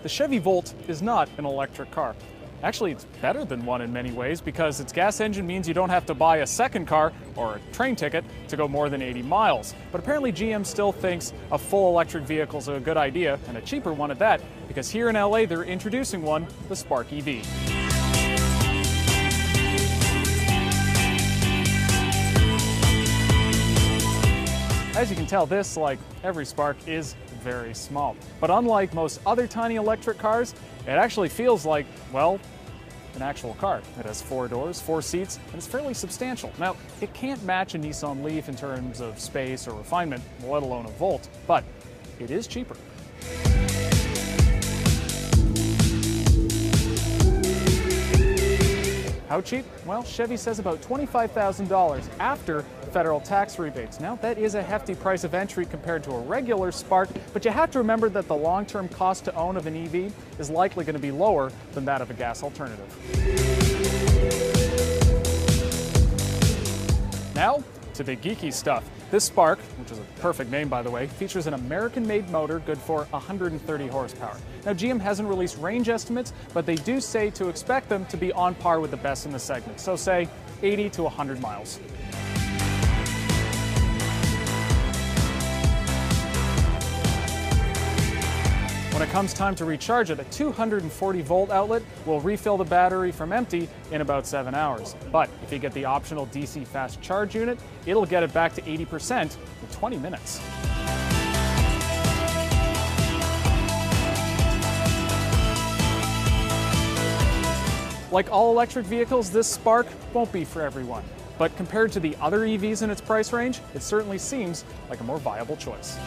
The Chevy Volt is not an electric car. Actually, it's better than one in many ways because its gas engine means you don't have to buy a second car or a train ticket to go more than 80 miles. But apparently GM still thinks a full electric vehicle is a good idea, and a cheaper one at that, because here in LA they're introducing one, the Spark EV. As you can tell, this, like every Spark, is very small. But unlike most other tiny electric cars, it actually feels like, well, an actual car. It has 4 doors, 4 seats, and it's fairly substantial. Now, it can't match a Nissan Leaf in terms of space or refinement, let alone a Volt, but it is cheaper. How cheap? Well, Chevy says about $25,000 after federal tax rebates. Now, that is a hefty price of entry compared to a regular Spark, but you have to remember that the long-term cost to own of an EV is likely going to be lower than that of a gas alternative. Now, to the geeky stuff. This Spark, which is a perfect name by the way, features an American-made motor good for 130 horsepower. Now, GM hasn't released range estimates, but they do say to expect them to be on par with the best in the segment, so say 80 to 100 miles. When it comes time to recharge it, a 240-volt outlet will refill the battery from empty in about 7 hours. But if you get the optional DC fast charge unit, it'll get it back to 80% in 20 minutes. Like all electric vehicles, this Spark won't be for everyone. But compared to the other EVs in its price range, it certainly seems like a more viable choice.